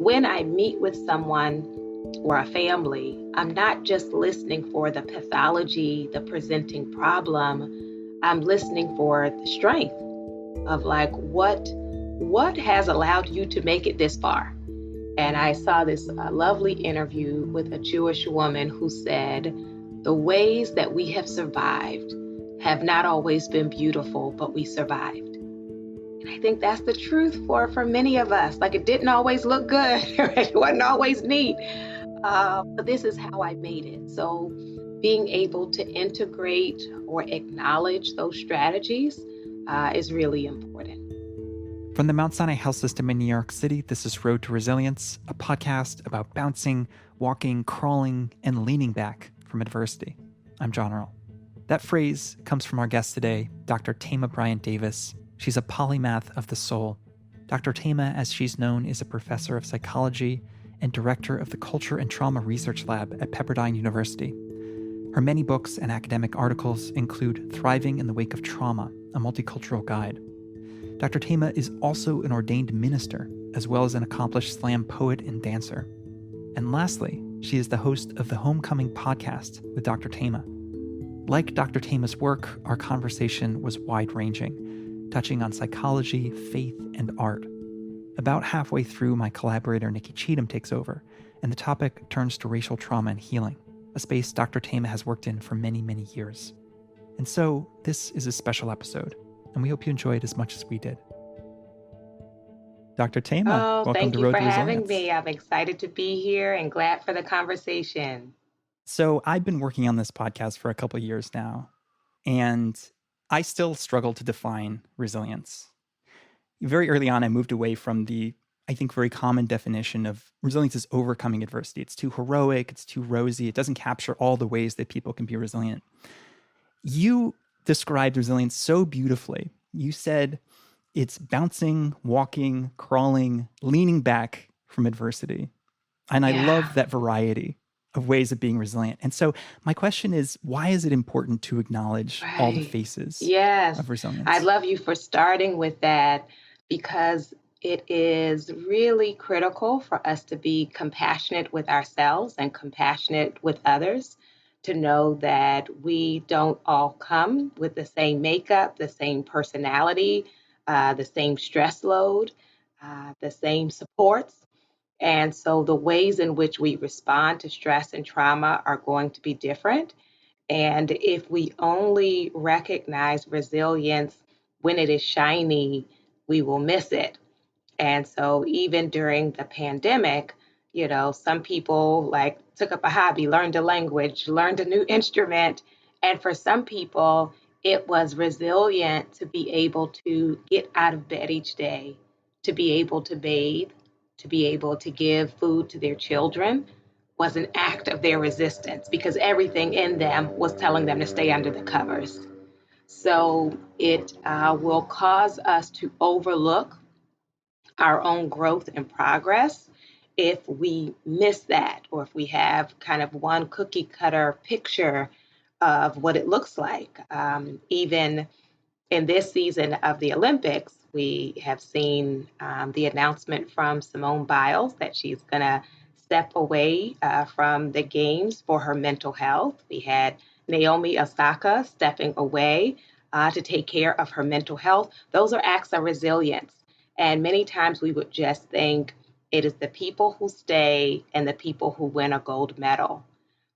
when I meet with someone or a family, I'm not just listening for the pathology, the presenting problem. I'm listening for the strength of like what has allowed you to make it this far. And I saw this lovely interview with a Jewish woman who said, the ways that we have survived have not always been beautiful, but we survived. And I think that's the truth for many of us. Like, it didn't always look good, right? It wasn't always neat, but this is how I made it. So being able to integrate or acknowledge those strategies is really important. From the Mount Sinai Health System in New York City, this is Road to Resilience, a podcast about bouncing, walking, crawling, and leaning back from adversity. I'm John Earl. That phrase comes from our guest today, Dr. Thema Bryant-Davis. She's a polymath of the soul. Dr. Thema, as she's known, is a professor of psychology and director of the Culture and Trauma Research Lab at Pepperdine University. Her many books and academic articles include Thriving in the Wake of Trauma, a multicultural guide. Dr. Thema is also an ordained minister, as well as an accomplished slam poet and dancer. And lastly, she is the host of the Homecoming podcast with Dr. Thema. Like Dr. Thema's work, our conversation was wide-ranging, touching on psychology, faith, and art. About halfway through, my collaborator Nikki Cheatham takes over, and the topic turns to racial trauma and healing, a space Dr. Thema has worked in for many, many years. And so, this is a special episode, and we hope you enjoy it as much as we did. Dr. Thema, welcome to Road to Resilience. Thank you for having me. I'm excited to be here and glad for the conversation. So I've been working on this podcast for a couple of years now, and I still struggle to define resilience. Very early on, I moved away from the, I think, very common definition of resilience as overcoming adversity. It's too heroic, it's too rosy, it doesn't capture all the ways that people can be resilient. You described resilience so beautifully. You said it's bouncing, walking, crawling, leaning back from adversity. And I love that variety of ways of being resilient. And so my question is, why is it important to acknowledge all the faces of resilience? I love you for starting with that, because it is really critical for us to be compassionate with ourselves and compassionate with others, to know that we don't all come with the same makeup, the same personality, the same stress load, the same supports. And so the ways in which we respond to stress and trauma are going to be different. And if we only recognize resilience when it is shiny, we will miss it. And so even during the pandemic, some people took up a hobby, learned a language, learned a new instrument. And for some people, it was resilient to be able to get out of bed each day, to be able to bathe, to be able to give food to their children was an act of their resistance, because everything in them was telling them to stay under the covers. So it will cause us to overlook our own growth and progress if we miss that, or if we have kind of one cookie cutter picture of what it looks like. Even in this season of the Olympics, we have seen the announcement from Simone Biles that she's going to step away from the games for her mental health. We had Naomi Osaka stepping away to take care of her mental health. Those are acts of resilience. And many times we would just think it is the people who stay and the people who win a gold medal.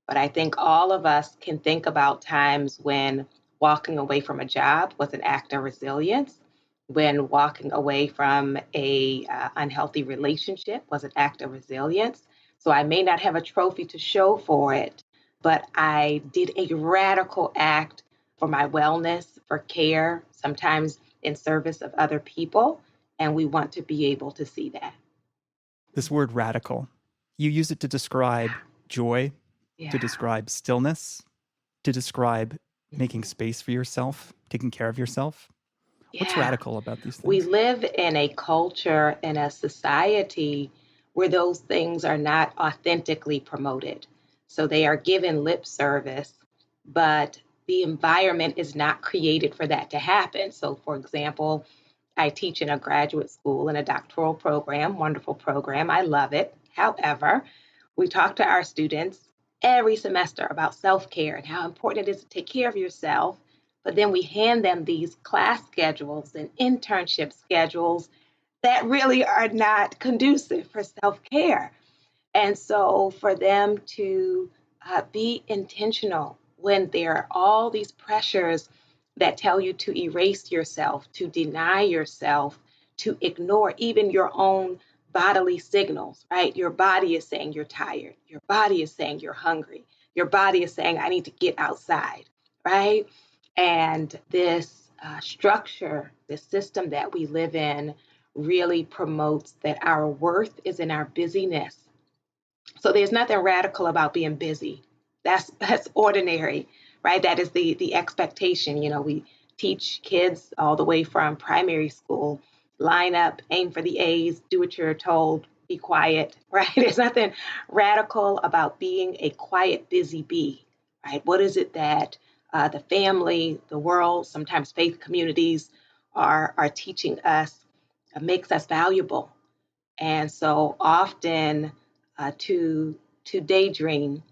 But I think all of us can think about times when walking away from a job was an act of resilience, when walking away from a unhealthy relationship was an act of resilience. So I may not have a trophy to show for it, but I did a radical act for my wellness, for care, sometimes in service of other people. And we want to be able to see that. This word radical, you use it to describe joy, to describe stillness, to describe making space for yourself, taking care of yourself. What's radical about these things? We live in a culture and a society where those things are not authentically promoted. So they are given lip service, but the environment is not created for that to happen. So, for example, I teach in a graduate school in a doctoral program, wonderful program. I love it. However, we talk to our students every semester about self-care and how important it is to take care of yourself. But then we hand them these class schedules and internship schedules that really are not conducive for self-care. And so for them to be intentional when there are all these pressures that tell you to erase yourself, to deny yourself, to ignore even your own bodily signals, right? Your body is saying you're tired. Your body is saying you're hungry. Your body is saying, I need to get outside, right? And this structure, this system that we live in, really promotes that our worth is in our busyness. So there's nothing radical about being busy. That's ordinary, right? That is the expectation. We teach kids all the way from primary school, line up, aim for the A's, do what you're told, be quiet, right? There's nothing radical about being a quiet, busy bee, right? What is it that the family, the world, sometimes faith communities are teaching us makes us valuable? And so often to daydream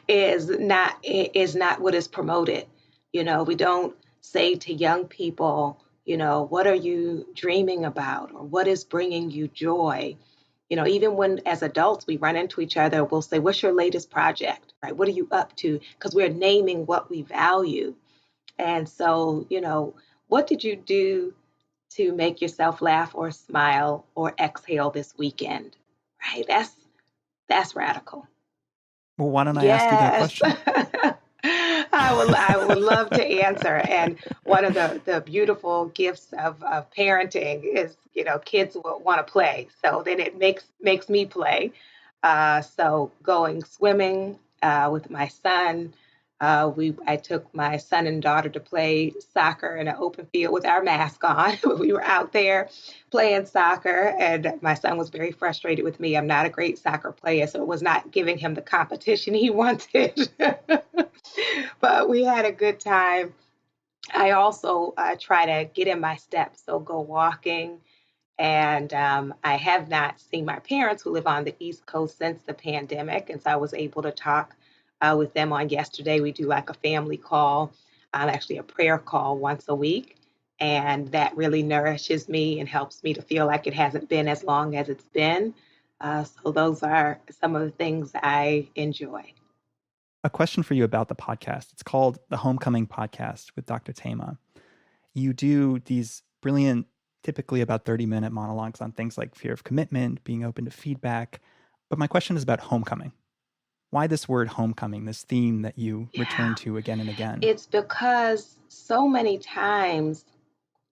is not what is promoted. We don't say to young people, what are you dreaming about, or what is bringing you joy? Even when as adults we run into each other, we'll say, what's your latest project, right? What are you up to? Because we're naming what we value. And so, what did you do to make yourself laugh or smile or exhale this weekend? Right? That's radical. Well, why don't I ask you that Yes. question? I would love to answer. And one of the beautiful gifts of parenting is, kids will want to play. So then it makes me play. So going swimming with my son, I took my son and daughter to play soccer in an open field with our mask on. We were out there playing soccer, and my son was very frustrated with me. I'm not a great soccer player, so it was not giving him the competition he wanted. But we had a good time. I also try to get in my steps, so go walking. And I have not seen my parents who live on the East Coast since the pandemic. And so I was able to talk with them on yesterday. We do like a family call, actually a prayer call once a week. And that really nourishes me and helps me to feel like it hasn't been as long as it's been. So those are some of the things I enjoy. A question for you about the podcast. It's called the Homecoming Podcast with Dr. Thema. You do these brilliant, typically about 30-minute monologues on things like fear of commitment, being open to feedback. But my question is about homecoming. Why this word homecoming, this theme that you return to again and again? It's because so many times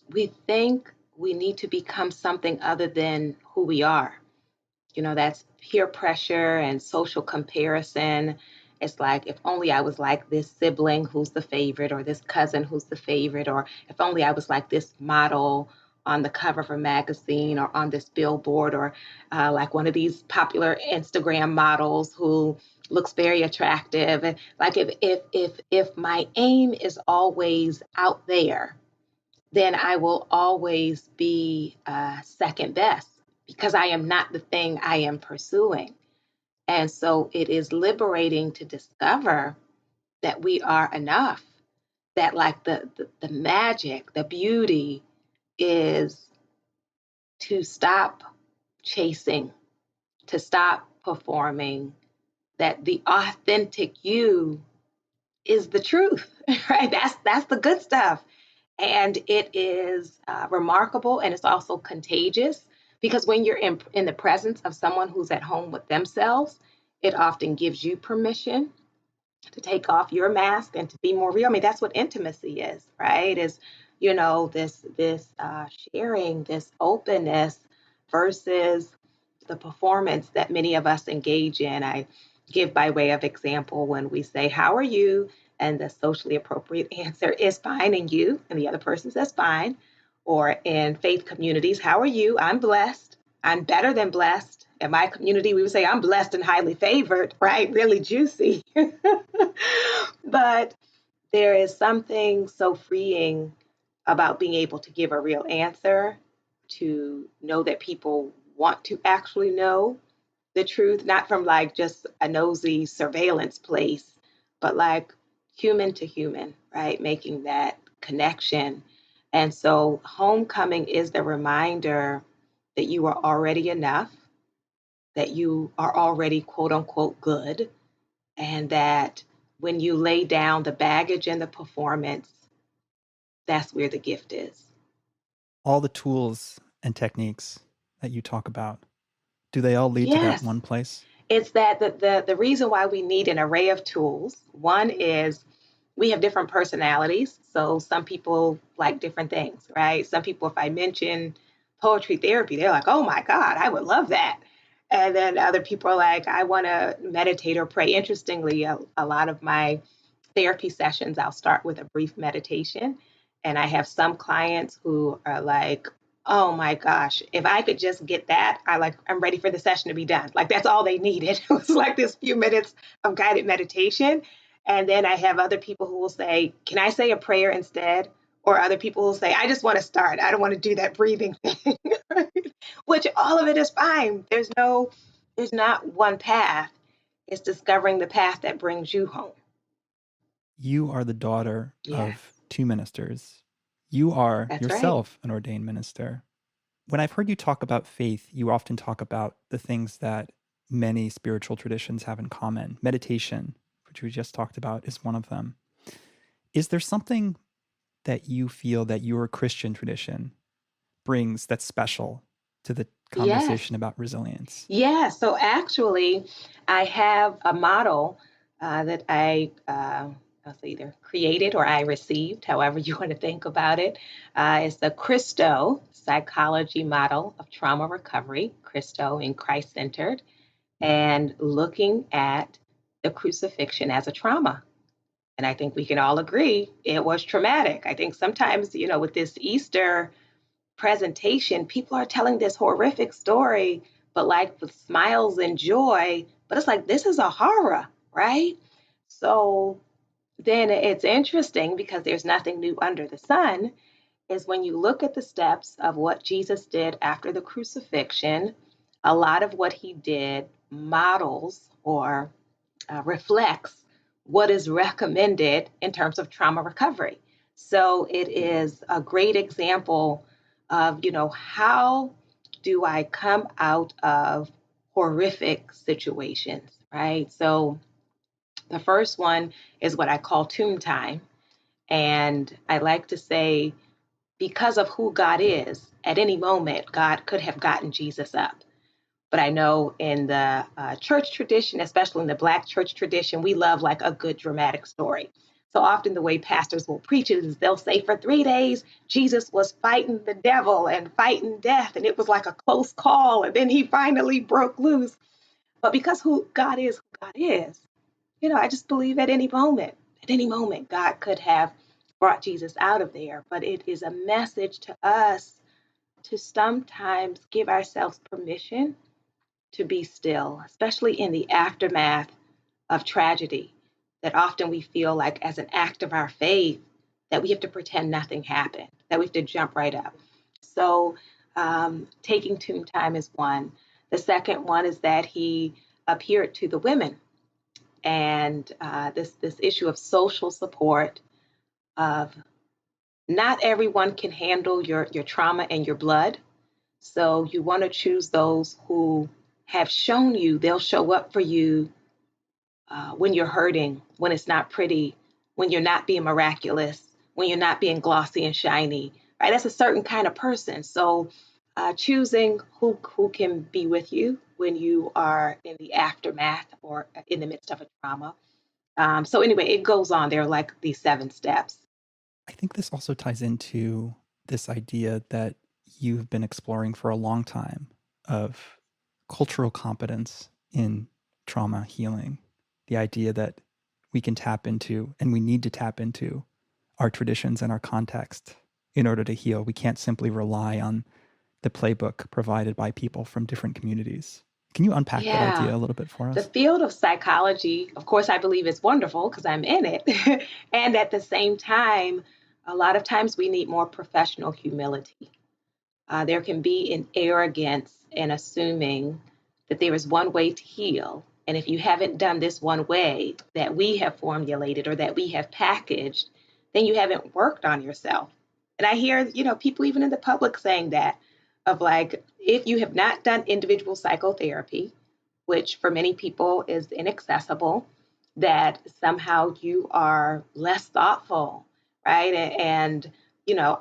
we think we need to become something other than who we are. That's peer pressure and social comparison. It's like, if only I was like this sibling who's the favorite, or this cousin who's the favorite, or if only I was like this model on the cover of a magazine or on this billboard, or like one of these popular Instagram models who looks very attractive. And like if my aim is always out there, then I will always be second best because I am not the thing I am pursuing. And so it is liberating to discover that we are enough, that like the magic, the beauty is to stop chasing, to stop performing, that the authentic you is the truth, right? That's the good stuff. And it is remarkable, and it's also contagious, because when you're in the presence of someone who's at home with themselves, it often gives you permission to take off your mask and to be more real. I mean, that's what intimacy is, right? Is this sharing, this openness versus the performance that many of us engage in. I give by way of example when we say, "How are you?" and the socially appropriate answer is fine, and you, and the other person says fine. Or in faith communities, "How are you?" "I'm blessed." "I'm better than blessed." In my community, we would say, "I'm blessed and highly favored," right? Really juicy. But there is something so freeing about being able to give a real answer, to know that people want to actually know the truth, not from like just a nosy surveillance place, but like human to human, right? Making that connection. And so homecoming is the reminder that you are already enough, that you are already quote unquote good, and that when you lay down the baggage and the performance, that's where the gift is. All the tools and techniques that you talk about, do they all lead to that Yes. one place? It's that the reason why we need an array of tools, one is we have different personalities. So some people like different things, right? Some people, if I mention poetry therapy, they're like, oh my God, I would love that. And then other people are like, I want to meditate or pray. Interestingly, a lot of my therapy sessions, I'll start with a brief meditation. And I have some clients who are like, oh my gosh, if I could just get that, I'm ready for the session to be done. Like that's all they needed. It was like this few minutes of guided meditation. And then I have other people who will say, can I say a prayer instead? Or other people will say, I just want to start. I don't want to do that breathing thing. Which all of it is fine. There's not one path. It's discovering the path that brings you home. You are the daughter Yeah, of two ministers. You are that's right. yourself an ordained minister. When I've heard you talk about faith, you often talk about the things that many spiritual traditions have in common. Meditation, which we just talked about, is one of them. Is there something that you feel that your Christian tradition brings that's special to the Yes. conversation about resilience? Yeah. So actually, I have a model that I'll say either created or I received, however you want to think about it. It's the Christo psychology model of trauma recovery, Christo in Christ centered, and looking at the crucifixion as a trauma. And I think we can all agree it was traumatic. I think sometimes, with this Easter presentation, people are telling this horrific story, but like with smiles and joy. But it's like, this is a horror, right? So then it's interesting because there's nothing new under the sun. Is when you look at the steps of what Jesus did after the crucifixion, a lot of what he did models or reflects what is recommended in terms of trauma recovery. So it is a great example of, how do I come out of horrific situations, right? So the first one is what I call tomb time. And I like to say, because of who God is, at any moment, God could have gotten Jesus up. But I know in the church tradition, especially in the Black church tradition, we love like a good dramatic story. So often the way pastors will preach it is they'll say for 3 days, Jesus was fighting the devil and fighting death. And it was like a close call. And then he finally broke loose. But because who God is, I just believe at any moment, God could have brought Jesus out of there. But it is a message to us to sometimes give ourselves permission to be still, especially in the aftermath of tragedy, that often we feel like as an act of our faith that we have to pretend nothing happened, that we have to jump right up. So taking tomb time is one. The second one is that he appeared to the women, and this issue of social support of not everyone can handle your trauma and your blood. So you want to choose those who have shown you they'll show up for you when you're hurting, when it's not pretty, when you're not being miraculous, when you're not being glossy and shiny, right? That's a certain kind of person. So choosing who can be with you when you are in the aftermath or in the midst of a trauma. So anyway, it goes on. There are like these 7 steps. I think this also ties into this idea that you've been exploring for a long time of cultural competence in trauma healing. The idea that we can tap into and we need to tap into our traditions and our context in order to heal. We can't simply rely on the playbook provided by people from different communities. Can you unpack that Yeah. idea a little bit for The us? field of psychology, of course, I believe is wonderful because I'm in it. And at the same time, a lot of times we need more professional humility. There can be an arrogance in assuming that there is one way to heal. And if you haven't done this one way that we have formulated or that we have packaged, then you haven't worked on yourself. And I hear, people even in the public saying that of like, if you have not done individual psychotherapy, which for many people is inaccessible, that somehow you are less thoughtful, right? And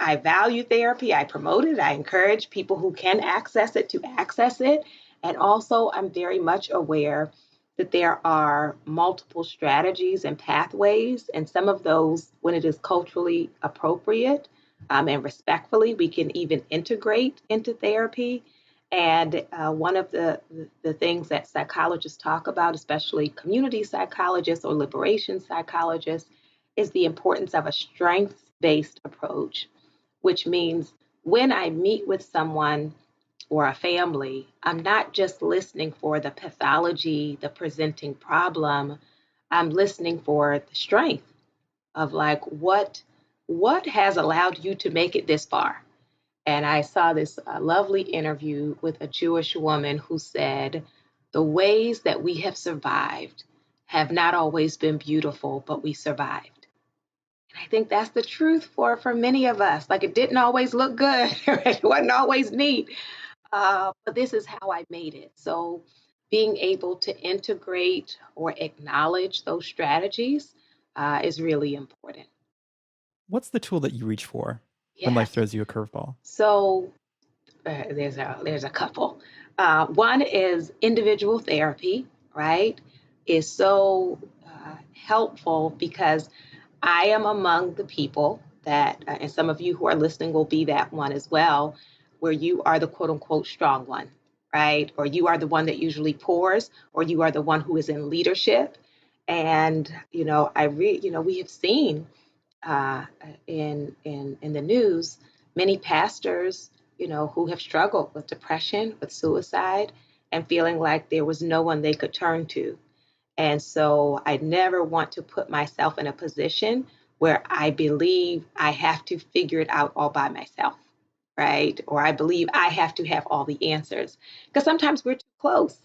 I value therapy. I promote it. I encourage people who can access it to access it. And also, I'm very much aware that there are multiple strategies and pathways, and some of those, when it is culturally appropriate and respectfully, we can even integrate into therapy. And one of the things that psychologists talk about, especially community psychologists or liberation psychologists, is the importance of a strengths-based approach, which means when I meet with someone or a family, I'm not just listening for the pathology, the presenting problem. I'm listening for the strength of like what has allowed you to make it this far. And I saw this lovely interview with a Jewish woman who said, the ways that we have survived have not always been beautiful, but we survived. And I think that's the truth for many of us. Like it didn't always look good, it wasn't always neat, but this is how I made it. So being able to integrate or acknowledge those strategies is really important. What's the tool that you reach for when life Yes. throws you a curveball? So there's a couple. One is individual therapy, right? Is so helpful because I am among the people that, and some of you who are listening will be that one as well, where you are the quote unquote strong one, right? Or you are the one that usually pours, or you are the one who is in leadership. And we have seen uh, in the news many pastors, who have struggled with depression, with suicide, and feeling like there was no one they could turn to. And so I never want to put myself in a position where I believe I have to figure it out all by myself, right? Or I believe I have to have all the answers. Because sometimes we're too close,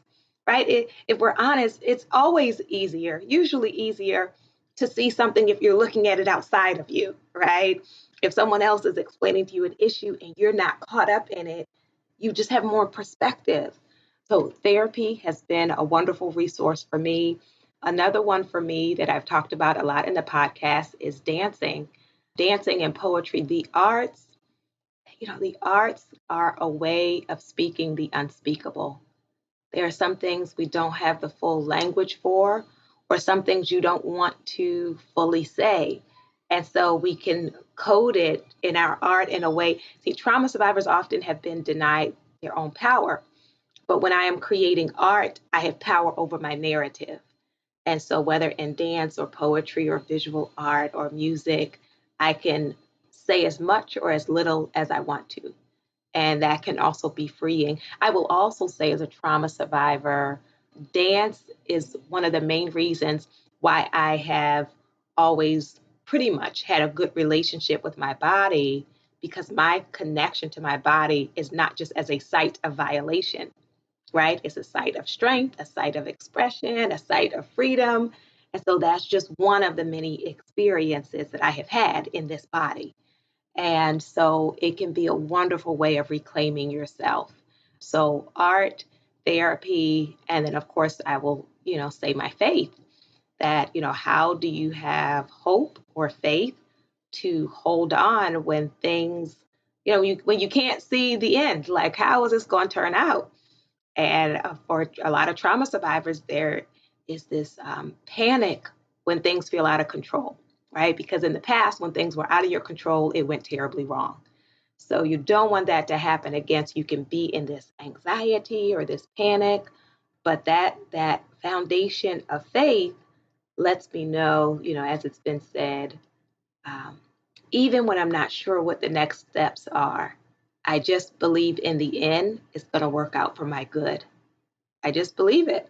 right? If we're honest, it's always easier, usually easier to see something if you're looking at it outside of you, right? If someone else is explaining to you an issue and you're not caught up in it, you just have more perspective. So therapy has been a wonderful resource for me. Another one for me that I've talked about a lot in the podcast is dancing. Dancing and poetry, the arts. The arts are a way of speaking the unspeakable. There are some things we don't have the full language for, or some things you don't want to fully say. And so we can code it in our art in a way. See, trauma survivors often have been denied their own power. But when I am creating art, I have power over my narrative. And so, whether in dance or poetry or visual art or music, I can say as much or as little as I want to. And that can also be freeing. I will also say, as a trauma survivor, dance is one of the main reasons why I have always pretty much had a good relationship with my body, because my connection to my body is not just as a site of violation, right? It's a site of strength, a site of expression, a site of freedom. And so that's just one of the many experiences that I have had in this body. And so it can be a wonderful way of reclaiming yourself. So art, therapy, and then of course I will, say my faith that, how do you have hope or faith to hold on when things, when you can't see the end, like how is this going to turn out? And for a lot of trauma survivors, there is this panic when things feel out of control, right? Because in the past, when things were out of your control, it went terribly wrong. So you don't want that to happen again. So you can be in this anxiety or this panic, but that foundation of faith lets me know, as it's been said, um, even when I'm not sure what the next steps are, I just believe in the end it's going to work out for my good. I just believe it.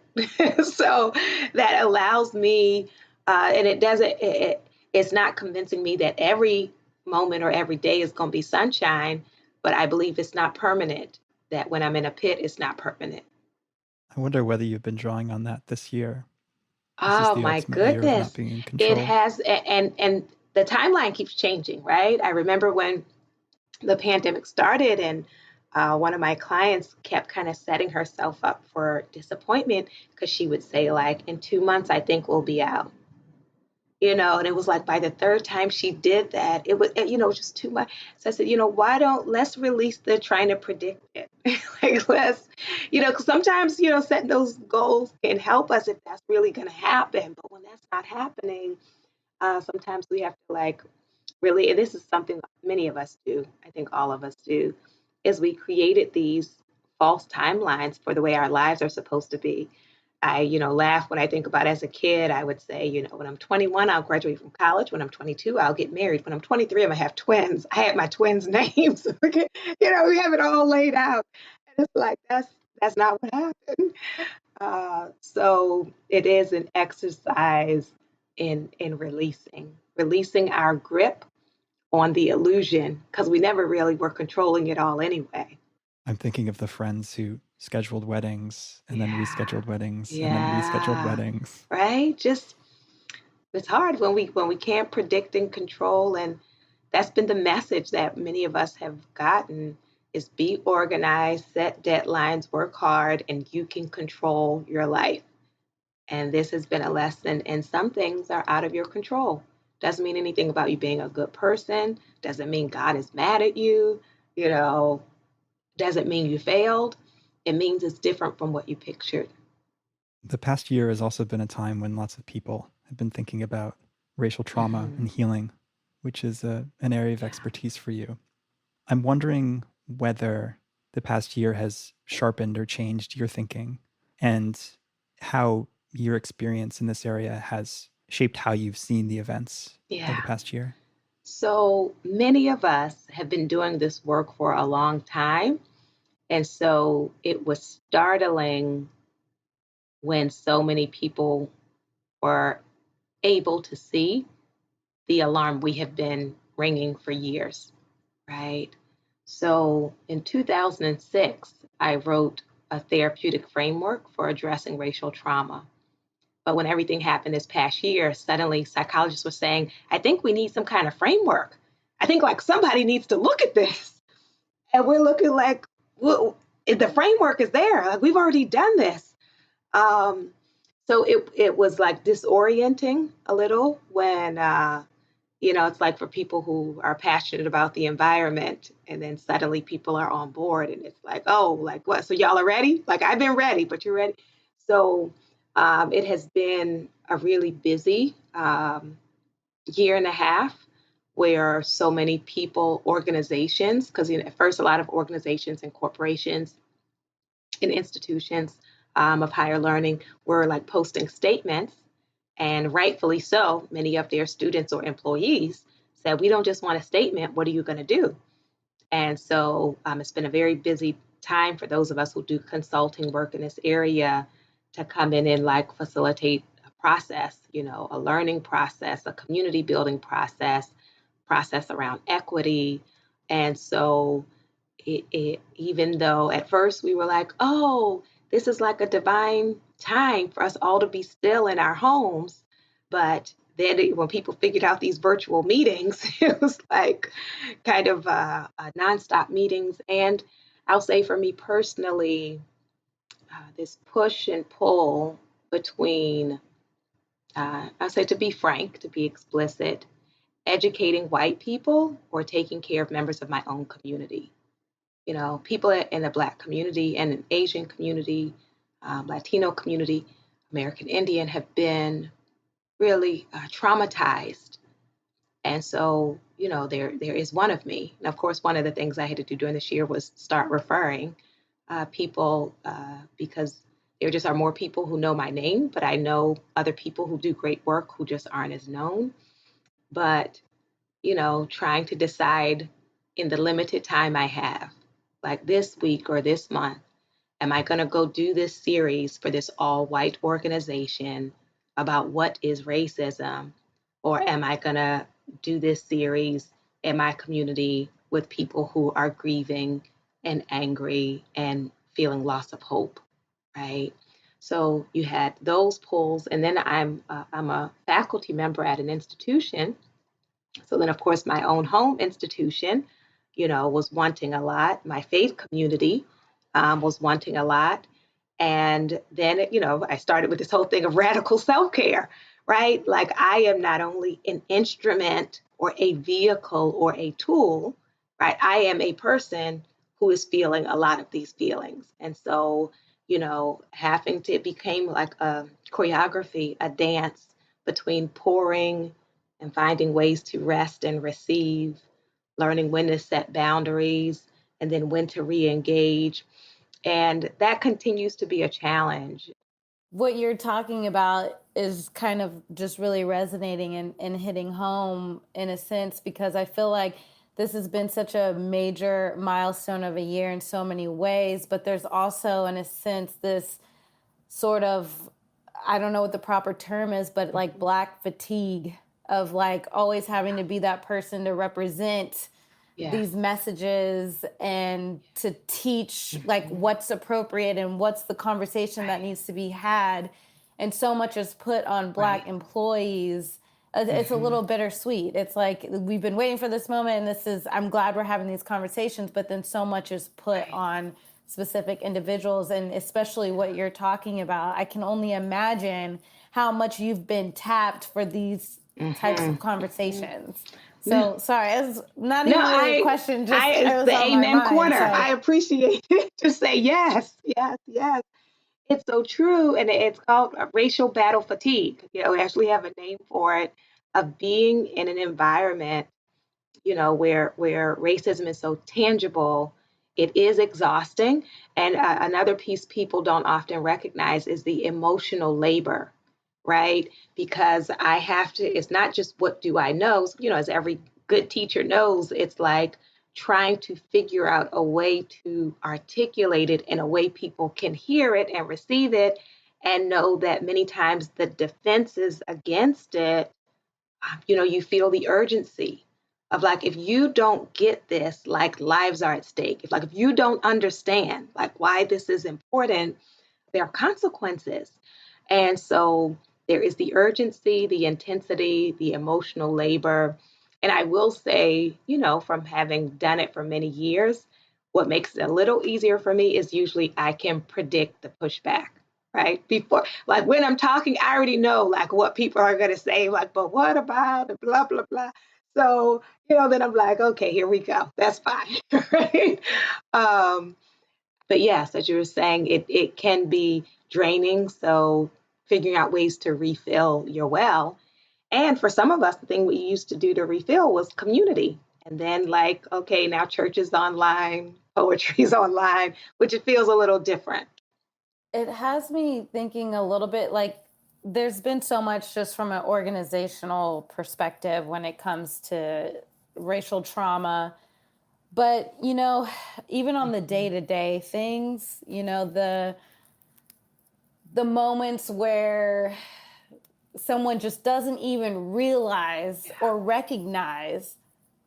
So that allows me, and it doesn't, it's not convincing me that every moment or every day is going to be sunshine, but I believe it's not permanent, that when I'm in a pit, it's not permanent. I wonder whether you've been drawing on that this year. This is Oh the my ultimate year of goodness. not being in It control. has, and the timeline keeps changing, right? I remember when the pandemic started and one of my clients kept kind of setting herself up for disappointment because she would say like, in 2 months, I think we'll be out. And it was like by the third time she did that, it was just too much. So I said, why don't let's release the trying to predict it. Like let's, because sometimes, setting those goals can help us if that's really going to happen. But when that's not happening, sometimes we have to like really, and this is something many of us do, I think all of us do, is we created these false timelines for the way our lives are supposed to be. I, laugh when I think about as a kid, I would say, when I'm 21, I'll graduate from college. When I'm 22, I'll get married. When I'm 23, I'm gonna have twins. I had my twins' names. Okay. We have it all laid out. And it's like, that's not what happened. So it is an exercise in releasing our grip on the illusion, because we never really were controlling it all anyway. I'm thinking of the friends who scheduled weddings and then Yeah. rescheduled weddings and then rescheduled Yeah. weddings. Right? Just it's hard when we can't predict and control, and that's been the message that many of us have gotten is be organized, set deadlines, work hard, and you can control your life. And this has been a lesson, and some things are out of your control. Doesn't mean anything about you being a good person, doesn't mean God is mad at you, you know, doesn't mean you failed. It means it's different from what you pictured. The past year has also been a time when lots of people have been thinking about racial trauma Hmm. and healing, which is an area of Yeah. expertise for you. I'm wondering whether the past year has sharpened or changed your thinking and how your experience in this area has shaped how you've seen the events of Yeah. the past year. So many of us have been doing this work for a long time. And so it was startling when so many people were able to see the alarm we have been ringing for years, right? So in 2006, I wrote a therapeutic framework for addressing racial trauma. But when everything happened this past year, suddenly psychologists were saying, I think we need some kind of framework. I think like somebody needs to look at this. And we're looking like, well, the framework is there. Like we've already done this. Um, so it was like disorienting a little when it's like for people who are passionate about the environment, and then suddenly people are on board, and it's like, oh, like what? So y'all are ready? Like I've been ready, but you're ready. So it has been a really busy year and a half where so many people, organizations, because at first a lot of organizations and corporations and institutions of higher learning were like posting statements, and rightfully so, many of their students or employees said, we don't just want a statement, what are you going to do? And so it's been a very busy time for those of us who do consulting work in this area to come in and like facilitate a process, a learning process, a community building process around equity. And so even though at first we were like, oh, this is like a divine time for us all to be still in our homes. But then when people figured out these virtual meetings, it was like kind of nonstop meetings. And I'll say for me personally, this push and pull between, I'll say to be frank, to be explicit, educating white people or taking care of members of my own community. People in the Black community and an Asian community, Latino community, American Indian have been really traumatized. And so, there is one of me. And of course, one of the things I had to do during this year was start referring people because there just are more people who know my name, but I know other people who do great work who just aren't as known. But trying to decide in the limited time I have, like this week or this month, am I going to go do this series for this all white organization about what is racism? Or am I going to do this series in my community with people who are grieving and angry and feeling loss of hope, right? So you had those pulls, and then I'm a faculty member at an institution. So then, of course, my own home institution, was wanting a lot. My faith community was wanting a lot. And then, I started with this whole thing of radical self care, right? Like I am not only an instrument or a vehicle or a tool, right? I am a person who is feeling a lot of these feelings. And so, it became like a choreography, a dance between pouring and finding ways to rest and receive, learning when to set boundaries and then when to re engage. And that continues to be a challenge. What you're talking about is kind of just really resonating and hitting home in a sense, because I feel like this has been such a major milestone of a year in so many ways, but there's also, in a sense, this sort of, I don't know what the proper term is, but like Black fatigue of like always having to be that person to represent these messages and to teach like what's appropriate and what's the conversation that needs to be had. And so much is put on Black employees. It's a little bittersweet. It's like we've been waiting for this moment, and I'm glad we're having these conversations, but then so much is put on specific individuals, and especially what you're talking about. I can only imagine how much you've been tapped for these types of conversations. So sorry, it's not even really a question. Just it was the on amen my mind, corner. so. I appreciate it. Just say yes, yes, yes. It's so true, and it's called racial battle fatigue. We actually have a name for it, of being in an environment, where racism is so tangible. It is exhausting, and another piece people don't often recognize is the emotional labor, right? Because I have to. It's not just what do I know. As every good teacher knows, it's like trying to figure out a way to articulate it in a way people can hear it and receive it, and know that many times the defenses against it, you feel the urgency of like, if you don't get this, like lives are at stake. If you don't understand like why this is important, there are consequences. And so there is the urgency, the intensity, the emotional labor. And I will say, from having done it for many years, what makes it a little easier for me is usually I can predict the pushback, right? Before, like when I'm talking, I already know like what people are going to say, like, but what about blah, blah, blah. So, then I'm like, okay, here we go. That's fine, right? Um, but yes, as you were saying, it can be draining. So figuring out ways to refill your well. And for some of us, the thing we used to do to refill was community. And then like, okay, now church is online, poetry is online, which it feels a little different. It has me thinking a little bit like there's been so much just from an organizational perspective when it comes to racial trauma. But, even on the day-to-day things, the moments where someone just doesn't even realize or recognize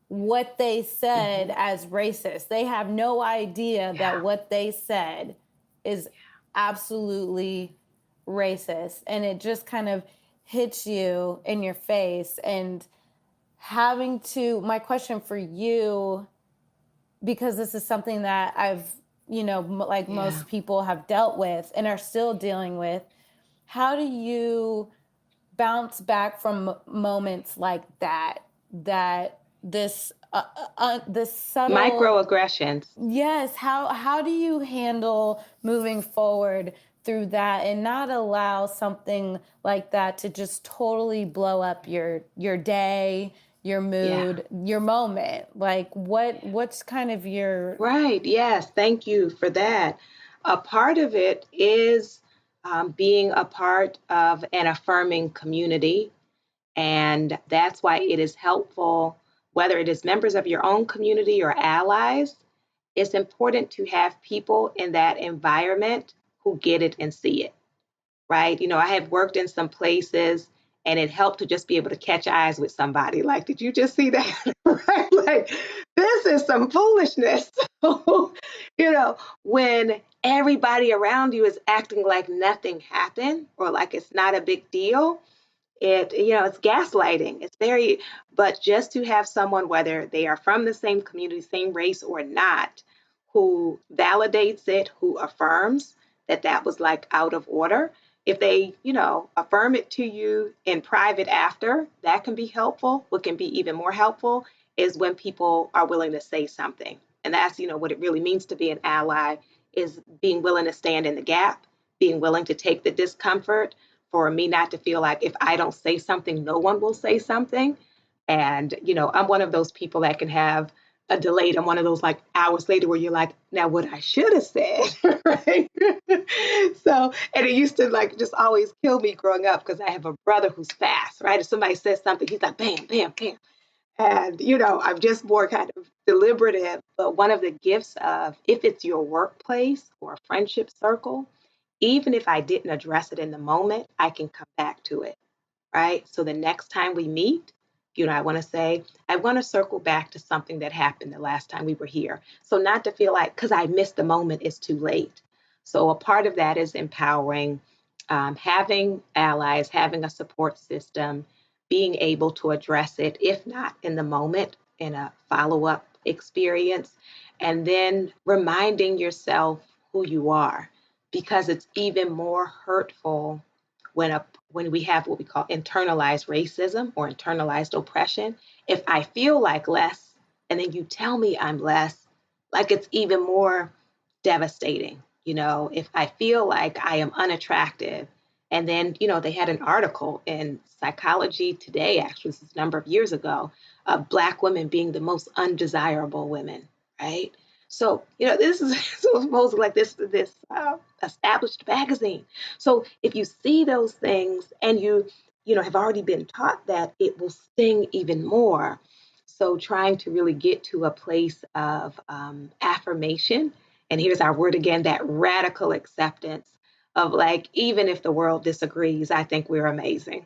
what they said as racist. They have no idea that what they said is absolutely racist. And it just kind of hits you in your face. And my question for you, because this is something that I've, most people have dealt with and are still dealing with, how do you bounce back from moments like that this subtle Microaggressions. Yes, how do you handle moving forward through that and not allow something like that to just totally blow up your day, your mood, your moment? Like what's kind of your... Right. Yes. Thank you for that. A part of it is being a part of an affirming community. And that's why it is helpful, whether it is members of your own community or allies, it's important to have people in that environment who get it and see it, right? I have worked in some places And it helped to just be able to catch eyes with somebody. Like, did you just see that? Right? Like, this is some foolishness. So, when everybody around you is acting like nothing happened or like it's not a big deal, it's gaslighting. But just to have someone, whether they are from the same community, same race or not, who validates it, who affirms that was like out of order. If they, affirm it to you in private after, that can be helpful. What can be even more helpful is when people are willing to say something. And that's, what it really means to be an ally, is being willing to stand in the gap, being willing to take the discomfort, for me not to feel like if I don't say something, no one will say something. And, I'm one of those people that can have a delayed. I'm one of those like hours later where you're like, now what I should have said, right? So, and it used to like just always kill me growing up because I have a brother who's fast, right? If somebody says something, he's like, bam, bam, bam. And, I'm just more kind of deliberative. But one of the gifts of, if it's your workplace or a friendship circle, even if I didn't address it in the moment, I can come back to it, right? So the next time we meet, I want to circle back to something that happened the last time we were here. So not to feel like, because I missed the moment, it's too late. So a part of that is empowering, having allies, having a support system, being able to address it, if not in the moment, in a follow-up experience, and then reminding yourself who you are, because it's even more hurtful when we have what we call internalized racism or internalized oppression. If I feel like less and then you tell me I'm less, like it's even more devastating. If I feel like I am unattractive, and then, they had an article in Psychology Today, actually, this is a number of years ago, of Black women being the most undesirable women, right? So, this is supposedly like this established magazine. So if you see those things and you have already been taught that, it will sting even more. So trying to really get to a place of affirmation. And here's our word again, that radical acceptance of like, even if the world disagrees, I think we're amazing.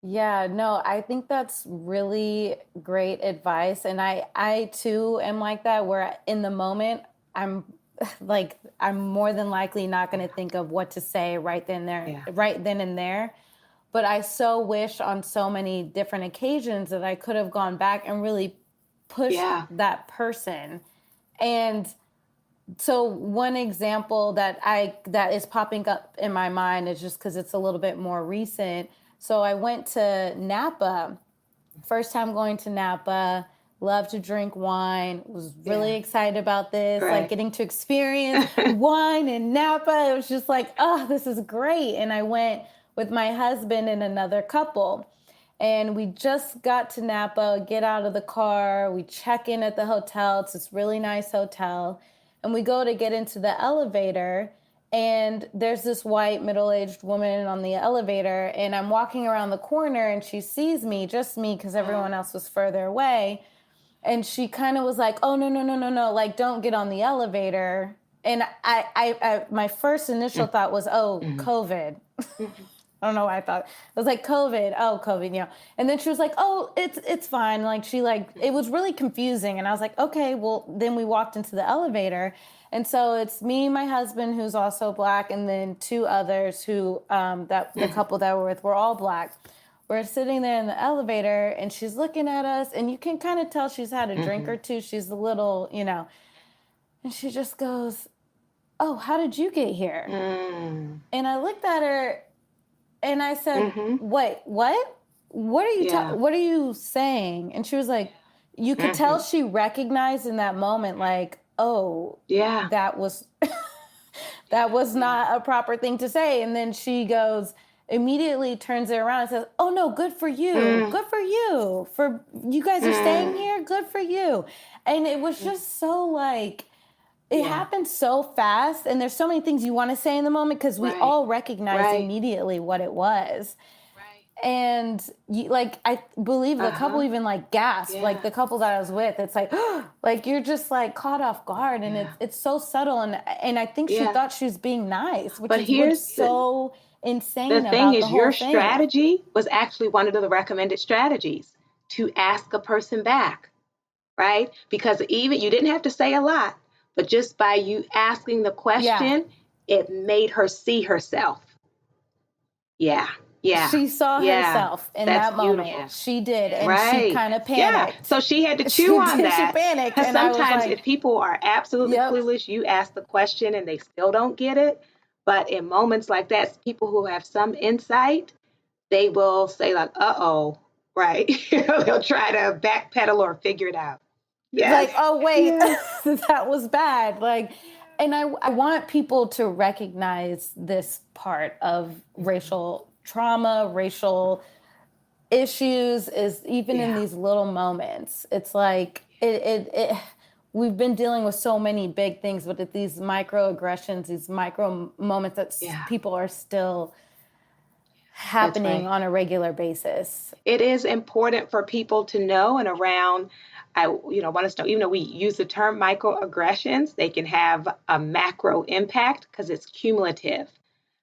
Yeah, no, I think that's really great advice. And I too am like that, where in the moment, I'm I'm more than likely not going to think of what to say right then and there. But I so wish on so many different occasions that I could have gone back and really pushed that person. And so one example that is popping up in my mind is just because it's a little bit more recent. So I went to Napa, first time going to Napa, love to drink wine, was really excited about this, like getting to experience wine in Napa. It was just like, oh, this is great. And I went with my husband and another couple. And we just got to Napa, get out of the car, we check in at the hotel. It's this really nice hotel. And we go to get into the elevator, and there's this white middle-aged woman on the elevator, and I'm walking around the corner, and she sees me, just me, because everyone else was further away. And she kind of was like, oh, no, like, don't get on the elevator. And I my first initial thought was, oh, COVID. I don't know why I thought. I was like, COVID, And then she was like, oh, it's fine. Like, it was really confusing. And I was like, okay, well, then we walked into the elevator. And so it's me, my husband, who's also Black, and then two others who, the couple that we're with, were all Black. We're sitting there in the elevator, and she's looking at us, and you can kind of tell she's had a drink or two. She's a little, and she just goes, oh, how did you get here? And I looked at her, and I said, wait, what? What are you saying? And she was like, you could tell she recognized in that moment, like, oh, that was not a proper thing to say. And then she immediately turns it around and says, oh no, good for you. Good for you. For you guys are staying here. Good for you. And it was just so like, it happened so fast, and there's so many things you want to say in the moment because we all recognize immediately what it was. And like, I believe the couple even like gasped, like the couple that I was with, it's like, like you're just like caught off guard, and it's so subtle. And I think she thought she was being nice, which But is what's here's so the insane thing about the is, whole your thing. strategy was actually one of the recommended strategies to ask a person back, right? Because even you didn't have to say a lot, but just by you asking the Yeah. question, it made her see herself. Yeah, yeah, She saw yeah. herself in That's that moment. beautiful. She did. And she Right. kind of Yeah. panicked. So she had to chew She on did. She that. panicked. Because And I was sometimes if like, people are absolutely yep. clueless, you ask the question and they still don't get it. But in moments like that, people who have some insight, they will say like, uh-oh, right? They'll try to backpedal or figure it out. Yes. Like, oh, wait, Yes. that was bad. Like, and I want people to recognize this part of racial trauma, racial issues, is even in these little moments. It's like we've been dealing with so many big things, but at these microaggressions, these micro moments that people are still happening on a regular basis. It is important for people to know, and around, want us to know, even though we use the term microaggressions, they can have a macro impact because it's cumulative.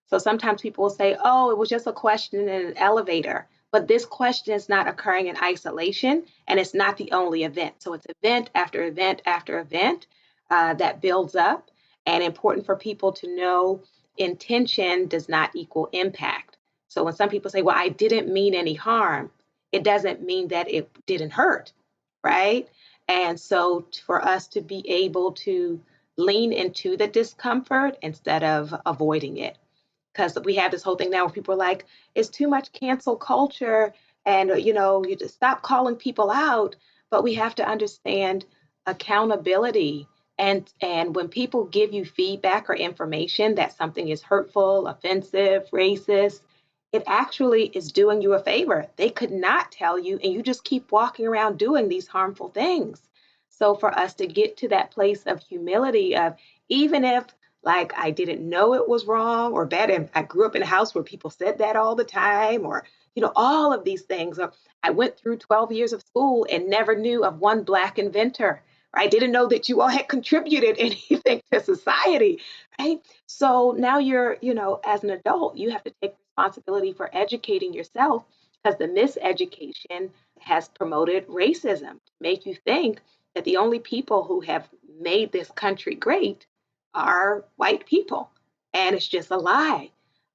So sometimes people will say, oh, it was just a question in an elevator. But this question is not occurring in isolation, and it's not the only event. So it's event after event after event that builds up. And important for people to know intention does not equal impact. So when some people say, well, I didn't mean any harm, it doesn't mean that it didn't hurt, right? And so for us to be able to lean into the discomfort instead of avoiding it, because we have this whole thing now where people are like, it's too much cancel culture, and you just stop calling people out. But we have to understand accountability, and when people give you feedback or information that something is hurtful, offensive, racist, it actually is doing you a favor. They could not tell you, and you just keep walking around doing these harmful things. So for us to get to that place of humility, of even if like I didn't know it was wrong or bad, and I grew up in a house where people said that all the time, or all of these things. Or I went through 12 years of school and never knew of one Black inventor. I didn't know that you all had contributed anything to society, right? So now you're, as an adult, you have to take responsibility for educating yourself, because the miseducation has promoted racism to make you think that the only people who have made this country great are white people, and it's just a lie.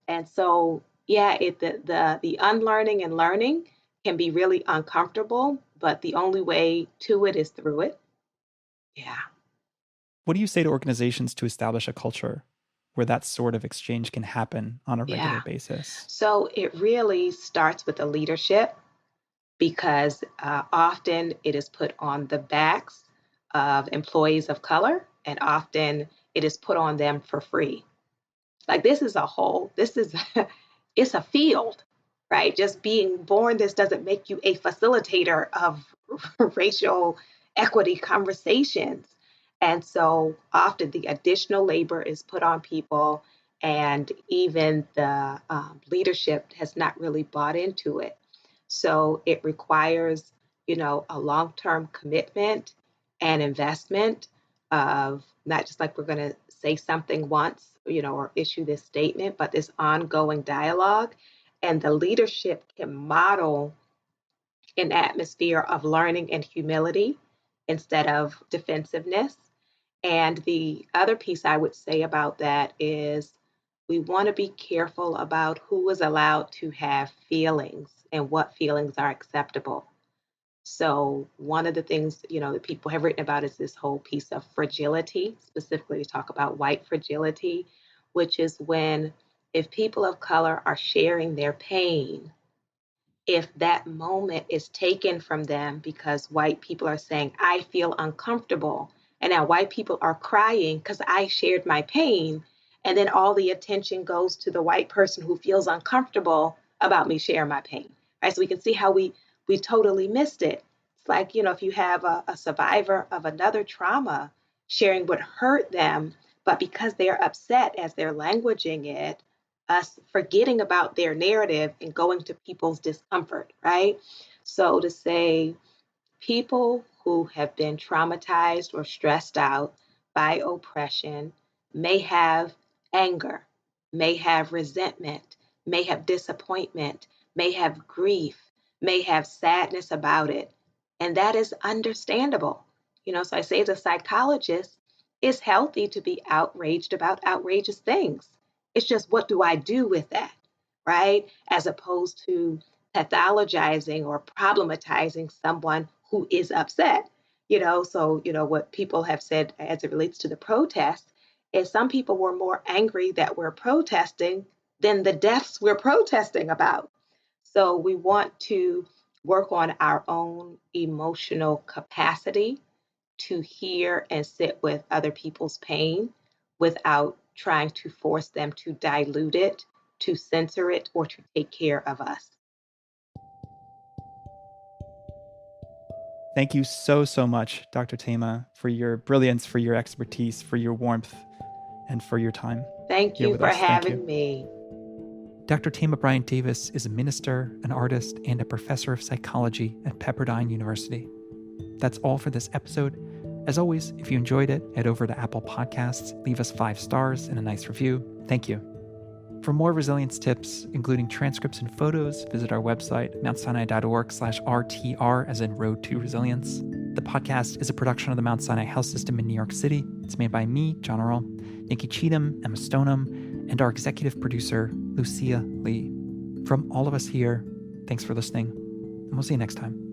And so, yeah, the unlearning and learning can be really uncomfortable, but the only way to it is through it. Yeah. What do you say to organizations to establish a culture where that sort of exchange can happen on a regular basis? So it really starts with the leadership, because often it is put on the backs of employees of color, and often it is put on them for free. Like this is it's a field, right? Just being born, this doesn't make you a facilitator of racial equity conversations. And so often the additional labor is put on people, and even the leadership has not really bought into it. So it requires, a long-term commitment and investment of not just like we're going to say something once, or issue this statement, but this ongoing dialogue. And the leadership can model an atmosphere of learning and humility instead of defensiveness. And the other piece I would say about that is we want to be careful about who is allowed to have feelings and what feelings are acceptable. So one of the things, that people have written about is this whole piece of fragility, specifically to talk about white fragility, which is when if people of color are sharing their pain, if that moment is taken from them because white people are saying, I feel uncomfortable, and now white people are crying because I shared my pain, and then all the attention goes to the white person who feels uncomfortable about me sharing my pain, right? So we can see how we totally missed it. It's like, if you have a survivor of another trauma sharing what hurt them, but because they're upset as they're languaging it, us forgetting about their narrative and going to people's discomfort, right? So to say people who have been traumatized or stressed out by oppression may have anger, may have resentment, may have disappointment, may have grief, may have sadness about it. And that is understandable. So I say as a psychologist, it's healthy to be outraged about outrageous things. It's just what do I do with that, right? As opposed to pathologizing or problematizing someone who is upset. So what people have said as it relates to the protests is some people were more angry that we're protesting than the deaths we're protesting about. So we want to work on our own emotional capacity to hear and sit with other people's pain without trying to force them to dilute it, to censor it, or to take care of us. Thank you so, so much, Dr. Thema, for your brilliance, for your expertise, for your warmth, and for your time. Thank you for having me. Dr. Thema Bryant-Davis is a minister, an artist, and a professor of psychology at Pepperdine University. That's all for this episode. As always, if you enjoyed it, head over to Apple Podcasts, leave us 5 stars and a nice review. Thank you. For more resilience tips, including transcripts and photos, visit our website, mountsinai.org/RTR, as in Road to Resilience. The podcast is a production of the Mount Sinai Health System in New York City. It's made by me, John Earl, Nikki Cheatham, Emma Stoneham, and our executive producer, Lucia Lee. From all of us here, thanks for listening, and we'll see you next time.